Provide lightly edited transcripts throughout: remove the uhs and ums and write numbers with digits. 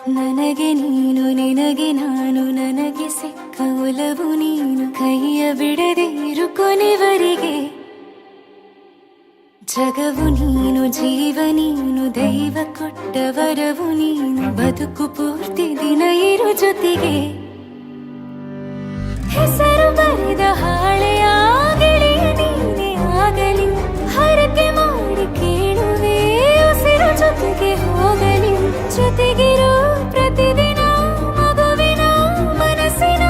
ನನಗೆ ನೀನು ನಿನಗೆ ನಾನು ನನಗೆ ಸಿಕ್ಕ ಒಲವು ನೀನು ಕೈಯ ಬಿಡದೆ ಇರು ಕೊನೆವರೆಗೆ ಜಗವು ನೀನು ಜೀವ ನೀನು ದೈವ ಕೊಟ್ಟ ವರವು ನೀನು ಬದುಕು ಪೂರ್ತಿ ದಿನ ಇರು ಜೊತೆಗೆ ಹೆಸರು ಬರೆದ ಹಾಳೆಯ ಗೆಳೆಯ ನೀನೆ ಆಗಲಿ ಹರಕೆ ಮಾಡಿ ಕೇಳುವೆ ಉಸಿರು ಜೊತೆಗೆ ಹೋಗಲಿ ಜೊತೆಗಿರೋ ಪ್ರತಿದಿನ ಮಗುವಿನ ಮನಸ್ಸಿನ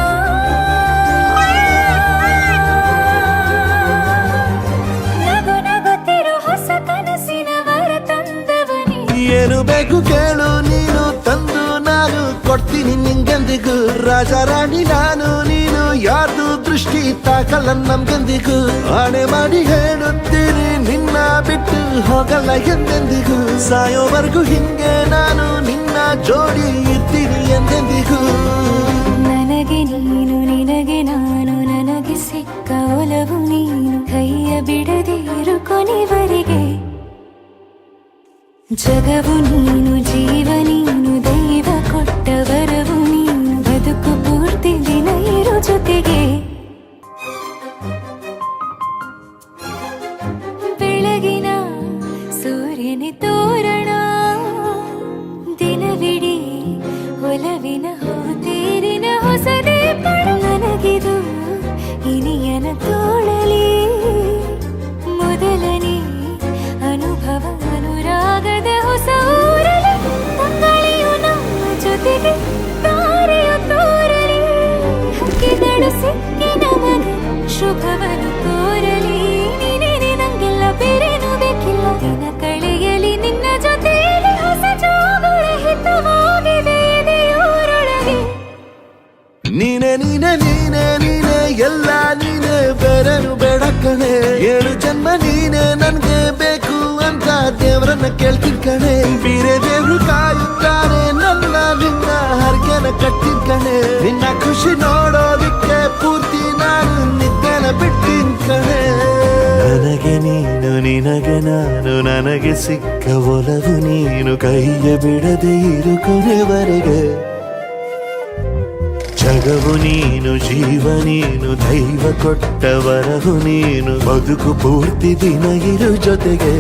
ನಗು ನಗುತ್ತಿರೋ ಹೊಸ ಕನಸಿನ ವರ ತಂದವನೇ ಏನು ಬೇಕು ಕೇಳು ನೀನು ತಂದು ನಾನು ಕೊಡ್ತೀನಿ ನಿಂಗೆಂದಿಗೂ ರಾಜ ರಾಣಿ ನಾನು ನೀನು ಯಾರ್ದು ದೃಷ್ಟಿ ತಾಕಲ್ಲ ನಮ್ಗೆಂದಿಗೂ ಆಣೆ ಮಾಡಿ ಹೇಳುತ್ತೀನಿ ನಿನ್ನ ಬಿಟ್ಟು ಹೋಗಲ್ಲ ಎಂದೆಂದಿಗೂ ಸಾಯೋವರೆಗೂ ಹಿಂಗೆ ನಾನು ನಿನ್ನ ಜೋಡಿ ಇರ್ತೀನಿ ಎಂದೆಂದಿಗೂ ನನಗೆ ನೀನು ನಿನಗೆ ನಾನು ನನಗೆ ಸಿಕ್ಕ ಒಲವು ನೀನು ಕೈಯ ಬಿಡದೆ ಇರು ಕೊನೆವರೆಗೆ ಜಗವು ನೀನು ಜೀವ ನೀನು ದೈವ ಕೊಟ್ಟ ವರವು ನೀನು ಬದುಕು ಪೂರ್ತಿ ದಿನ ಇರು ಜೊತೆಗೆ ಬೆಳಗಿನ ಸೂರ್ಯನ ತೋರಣ ದಿನವಿಡೀ ಒಲವಿನ ಹೋತೇರಿನ ಹೊಸದೇ ಪಡ ನನಗಿದು ಇನಿಯನ ತೋಳಲಿ ಮೊದಲನೇ ಅನುಭವ ಅನುರಾಗದ ಹೊಸ ಊರಲಿ ತಂಗಳಿಯು ನಮ್ಮ ಜೊತೆಗೆ ತಾರೆಯು ತೋರಲಿ ಹಕ್ಕಿಗಳು ಸಿಕ್ಕಿ ನಮಗೆ ಶುಭವನ್ನು ಕೋರಲಿ ನೀನೇ ನಂಗೆಲ್ಲ ಬೇರೇನು ಬೇಕಿಲ್ಲ ದಿನ ಕಳೆಯಲಿ ನಿನ್ನ ಜೊತೆಯಲ್ಲಿ ಹೊಸ ಜೋಗುಳ ಹಿತವಾಗಿದೆ ಎದೆಯೂರೊಳಗೆ ನೀನೆ ನೀನೆ ನೀನೆ ನೀನೆ ಎಲ್ಲ ನೀನೆ ಬೇರೆನು ಬೇಡ ಕಣೆ ಏಳು ಜನ್ಮ ನೀನೆ ನನ್ಗೆ ಬೇಕು ಅಂತ ದೇವರನ್ನ ಕೇಳ್ತೀನಿ ಕಣೆ ಬೇರೆ ದೇವ್ರು ಕಾಯುತ್ತಾರೆ ನನ್ನ ನಿನ್ನ ಹರಕೆನ ಕಟ್ಟಿನ ಕಣೆ ನಿನ್ನ ಖುಷಿ ನೋಡೋದಿಕ್ಕೆ ಪೂರ್ತಿ ನಾನು ನಿದ್ದೆನ ಬಿಟ್ಟಿನ ಕಣೆ ನನಗೆ ನೀನು ನಿನಗೆ ನಾನು ನನಗೆ ಸಿಕ್ಕ ಒಲವು ನೀನು ಕೈಯ ಬಿಡದೆ ಇರು ಕೊನೆವರೆಗೆ ಜಗವು ನೀನು ಜೀವ ನೀನು ದೈವ ಕೊಟ್ಟ ವರವು ನೀನು ಬದುಕು ಪೂರ್ತಿ ದಿನ ಇರು ಜೊತೆಗೆ